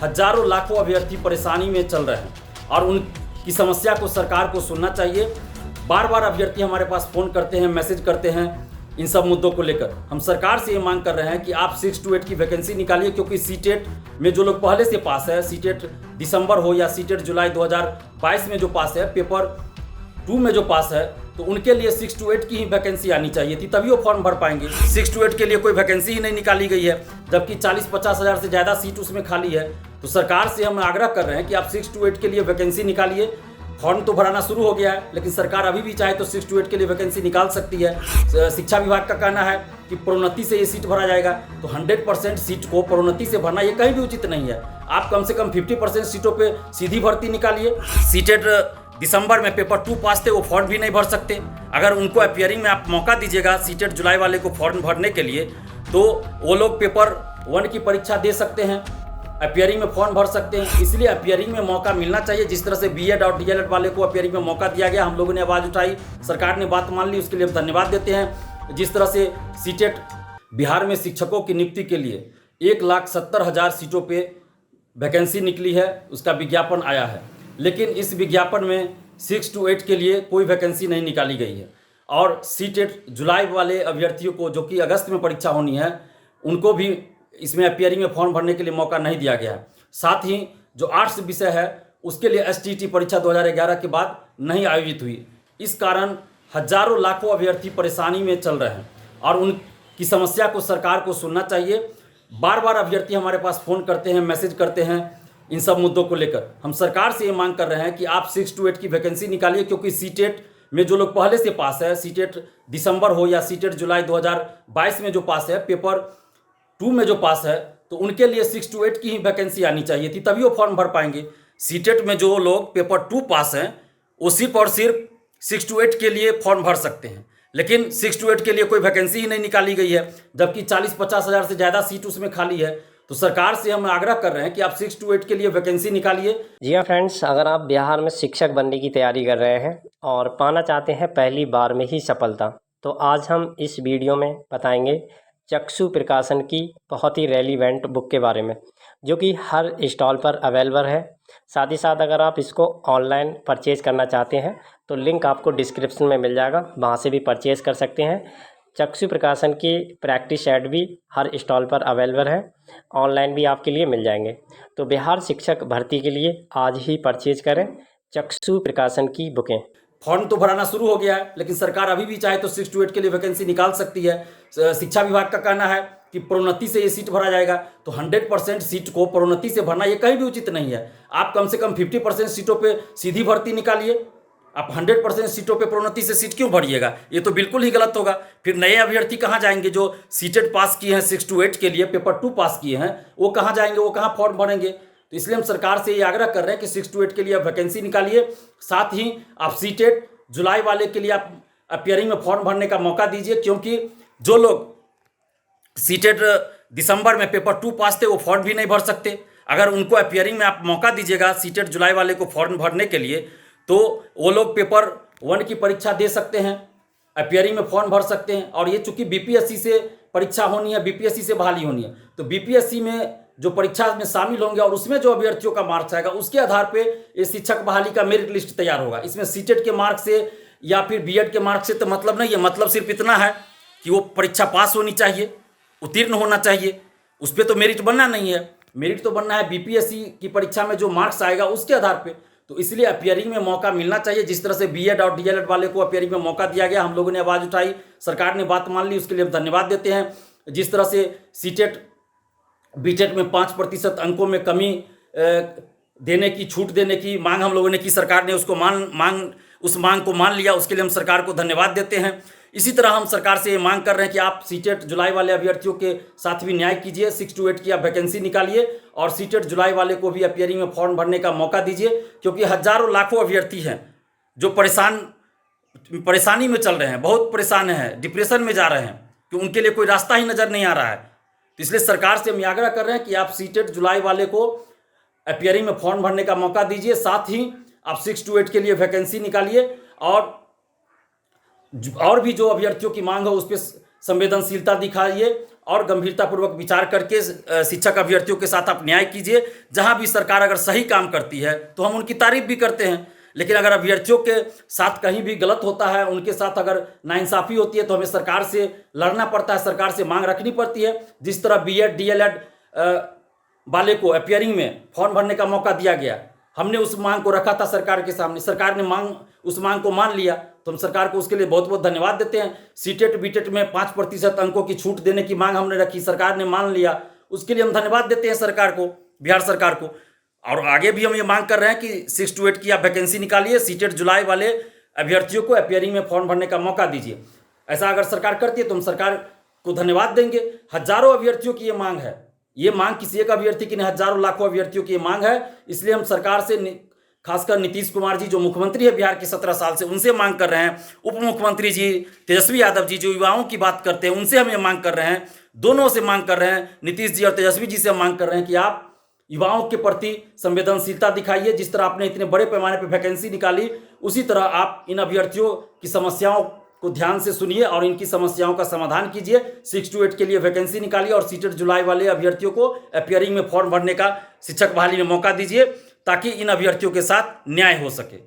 हजारों लाखों अभ्यर्थी परेशानी में चल रहे हैं और उनकी समस्या को सरकार को सुनना चाहिए। बार बार अभ्यर्थी हमारे पास फ़ोन करते हैं, मैसेज करते हैं इन सब मुद्दों को लेकर। हम सरकार से ये मांग कर रहे हैं कि आप 6 to 8 की वैकेंसी निकालिए, क्योंकि सीटेट में जो लोग पहले से पास है, सीटेट दिसंबर हो या सीटेट जुलाई 2022 में जो पास है, पेपर 2 में जो पास है, तो उनके लिए 6 to 8 की ही वैकेंसी आनी चाहिए थी, तभी वो फॉर्म भर पाएंगे। 6 to 8 के लिए कोई वैकेंसी ही नहीं निकाली गई है, जबकि 40-50 हज़ार से ज़्यादा सीट उसमें खाली है। तो सरकार से हम आग्रह कर रहे हैं कि आप 6 to 8 के लिए वैकेंसी निकालिए। फॉर्म तो भराना शुरू हो गया है, लेकिन सरकार अभी भी चाहे तो 6 to 8 के लिए वैकेंसी निकाल सकती है। शिक्षा विभाग का कहना है कि प्रोन्नति से ये सीट भरा जाएगा, तो 100% सीट को प्रोन्नति से भरना ये कहीं भी उचित नहीं है। आप कम से कम 50% सीटों पे सीधी भर्ती निकालिए। सीटेट दिसंबर में पेपर 2 पास थे, वो फॉर्म भी नहीं भर सकते। अगर उनको अपियरिंग में आप मौका दीजिएगा सीटेट जुलाई वाले को फॉर्म भरने के लिए, तो वो लोग पेपर 1 की परीक्षा दे सकते हैं, अपियरिंग में फॉर्म भर सकते हैं। इसलिए अपियरिंग में मौका मिलना चाहिए। जिस तरह से बीएड और डीएलएड वाले को अपियरिंग में मौका दिया गया, हम लोगों ने आवाज़ उठाई, सरकार ने बात मान ली, उसके लिए धन्यवाद देते हैं। जिस तरह से सीटेट बिहार में शिक्षकों की नियुक्ति के लिए 1,70,000 सीटों पे वैकेंसी निकली है, उसका विज्ञापन आया है, लेकिन इस विज्ञापन में 6 to 8 के लिए कोई वैकेंसी नहीं निकाली गई है। और सीटेट जुलाई वाले अभ्यर्थियों को, जो कि अगस्त में परीक्षा होनी है, उनको भी इसमें अपियरिंग में फॉर्म भरने के लिए मौका नहीं दिया गया है। साथ ही जो आर्ट्स विषय है, उसके लिए एसटीईटी परीक्षा 2011 के बाद नहीं आयोजित हुई। इस कारण हजारों लाखों अभ्यर्थी परेशानी में चल रहे हैं और उनकी समस्या को सरकार को सुनना चाहिए। बार बार अभ्यर्थी हमारे पास फ़ोन करते हैं, मैसेज करते हैं इन सब मुद्दों को लेकर। हम सरकार से ये मांग कर रहे हैं कि आप 6 to 8 की वैकेंसी निकालिए, क्योंकि सीटेट में जो लोग पहले से पास है, सीटेट दिसंबर हो या सीटेट जुलाई 2022 में जो पास है, पेपर 2 में जो पास है, तो उनके लिए 6 to 8 की ही वैकेंसी आनी चाहिए थी, तभी वो फॉर्म भर पाएंगे। सीटेट में जो लोग पेपर 2 पास हैं, वो सिर्फ और सिर्फ 6 to 8 के लिए फॉर्म भर सकते हैं, लेकिन 6 to 8 के लिए कोई वैकेंसी ही नहीं निकाली गई है, जबकि 40-50 हज़ार से ज़्यादा सीट उसमें खाली है। तो सरकार से हम आग्रह कर रहे हैं कि आप 6 to 8 के लिए वैकेंसी निकालिए। जी हाँ फ्रेंड्स, अगर आप बिहार में शिक्षक बनने की तैयारी कर रहे हैं और पाना चाहते हैं पहली बार में ही सफलता, तो आज हम इस वीडियो में बताएंगे चक्षु प्रकाशन की बहुत ही रेलिवेंट बुक के बारे में, जो कि हर स्टॉल पर अवेलेबल है। साथ ही साथ अगर आप इसको ऑनलाइन परचेज़ करना चाहते हैं तो लिंक आपको डिस्क्रिप्शन में मिल जाएगा, वहाँ से भी परचेज़ कर सकते हैं। चक्षु प्रकाशन की प्रैक्टिस सेट भी हर स्टॉल पर अवेलेबल है, ऑनलाइन भी आपके लिए मिल जाएंगे। तो बिहार शिक्षक भर्ती के लिए आज ही परचेज करें चक्षु प्रकाशन की बुकें। फॉर्म तो भराना शुरू हो गया है, लेकिन सरकार अभी भी चाहे तो 6 to 8 के लिए वैकेंसी निकाल सकती है। शिक्षा विभाग का कहना है कि प्रोन्नति से ये सीट भरा जाएगा, तो 100% सीट को प्रोन्नति से भरना ये कहीं भी उचित नहीं है। आप कम से कम 50% सीटों पे सीधी भर्ती निकालिए। आप 100% सीटों पे प्रोन्नति से सीट क्यों भरिएगा? ये तो बिल्कुल ही गलत होगा। फिर नए अभ्यर्थी कहाँ जाएंगे? जो सीटेट पास किए हैं 6 to 8 के लिए, पेपर 2 पास किए हैं, वो कहाँ जाएंगे? वो कहाँ फॉर्म भरेंगे? तो इसलिए हम सरकार से ये आग्रह कर रहे हैं कि 6 to 8 के लिए आप वैकेंसी निकालिए। साथ ही आप सीटेट जुलाई वाले के लिए आप अपियरिंग में फॉर्म भरने का मौका दीजिए, क्योंकि जो लोग सीटेट दिसंबर में पेपर 2 पास थे, वो फॉर्म भी नहीं भर सकते। अगर उनको अपियरिंग में आप मौका दीजिएगा सीटेट जुलाई वाले को फॉर्म भरने के लिए, तो वो लोग पेपर 1 की परीक्षा दे सकते हैं, अपियरिंग में फॉर्म भर सकते हैं। और ये चूंकि बीपीएससी से परीक्षा होनी है, बीपीएससी से बहाली होनी है, तो बीपीएससी में जो परीक्षा में शामिल होंगे और उसमें जो अभ्यर्थियों का मार्क्स आएगा, उसके आधार पे ये शिक्षक बहाली का मेरिट लिस्ट तैयार होगा। इसमें सीटेट के मार्क्स से या फिर बीएड के मार्क्स से तो मतलब नहीं है। मतलब सिर्फ इतना है कि वो परीक्षा पास होनी चाहिए, उत्तीर्ण होना चाहिए, उस पर तो मेरिट बनना नहीं है। मेरिट तो बनना है बीपीएससी की परीक्षा में जो मार्क्स आएगा उसके आधार पर। तो इसलिए अपियरिंग में मौका मिलना चाहिए। जिस तरह से बीएड और डीएलएड वाले को अपियरिंग में मौका दिया गया, हम लोगों ने आवाज़ उठाई, सरकार ने बात मान ली, उसके लिए धन्यवाद देते हैं। जिस तरह से सीटेट बीटेट में 5% अंकों में कमी देने की, छूट देने की मांग हम लोगों ने की, सरकार ने उसको उस मांग को मान लिया, उसके लिए हम सरकार को धन्यवाद देते हैं। इसी तरह हम सरकार से ये मांग कर रहे हैं कि आप सीटेट जुलाई वाले अभ्यर्थियों के साथ भी न्याय कीजिए। 6 to 8 की आप वैकेंसी निकालिए और सीटेट जुलाई वाले को भी अपियरिंग में फॉर्म भरने का मौका दीजिए, क्योंकि हजारों लाखों अभ्यर्थी हैं जो परेशानी में चल रहे हैं, बहुत परेशान हैं, डिप्रेशन में जा रहे हैं, कि उनके लिए कोई रास्ता ही नज़र नहीं आ रहा है। तो इसलिए सरकार से हम आग्रह कर रहे हैं कि आप सीटेट जुलाई वाले को अपियरिंग में फॉर्म भरने का मौका दीजिए। साथ ही आप 6 to 8 के लिए वैकेंसी निकालिए और भी जो अभ्यर्थियों की मांग हो उस पर संवेदनशीलता दिखाइए और गंभीरतापूर्वक विचार करके शिक्षक अभ्यर्थियों के साथ आप न्याय कीजिए। जहां भी सरकार अगर सही काम करती है तो हम उनकी तारीफ भी करते हैं, लेकिन अगर अभ्यर्थियों के साथ कहीं भी गलत होता है, उनके साथ अगर नाइंसाफ़ी होती है तो हमें सरकार से लड़ना पड़ता है, सरकार से मांग रखनी पड़ती है। जिस तरह बीएड डीएलएड वाले को अपीयरिंग में फॉर्म भरने का मौका दिया गया, हमने उस मांग को रखा था सरकार के सामने, सरकार ने उस मांग को मान लिया, तो हम सरकार को उसके लिए बहुत बहुत धन्यवाद देते हैं। सीटेट बीटेट में 5% अंकों की छूट देने की मांग हमने रखी, सरकार ने मान लिया, उसके लिए हम धन्यवाद देते हैं सरकार को, बिहार सरकार को। और आगे भी हम ये मांग कर रहे हैं कि 6 to 8 की आप वैकेंसी निकालिए, सीटेट जुलाई वाले अभ्यर्थियों को अपीयरिंग में फॉर्म भरने का मौका दीजिए। ऐसा अगर सरकार करती है तो हम सरकार को धन्यवाद देंगे। हजारों अभ्यर्थियों की ये मांग है, ये मांग किसी एक अभ्यर्थी की नहीं, हजारों लाखों अभ्यर्थियों की ये मांग है। इसलिए हम सरकार से, खासकर नीतीश कुमार जी जो मुख्यमंत्री है बिहार के 17 साल से, उनसे मांग कर रहे हैं। उप मुख्यमंत्री जी तेजस्वी यादव जी जो युवाओं की बात करते हैं, उनसे हम ये मांग कर रहे हैं, दोनों से मांग कर रहे हैं, नीतीश जी और तेजस्वी जी से हम मांग कर रहे हैं कि आप युवाओं के प्रति संवेदनशीलता दिखाइए। जिस तरह आपने इतने बड़े पैमाने पर वैकेंसी निकाली, उसी तरह आप इन अभ्यर्थियों की समस्याओं को ध्यान से सुनिए और इनकी समस्याओं का समाधान कीजिए। 6 to 8 के लिए वैकेंसी निकालिए और सीटेट जुलाई वाले अभ्यर्थियों को अपीयरिंग में फॉर्म भरने का शिक्षक बहाली में मौका दीजिए, ताकि इन अभ्यर्थियों के साथ न्याय हो सके।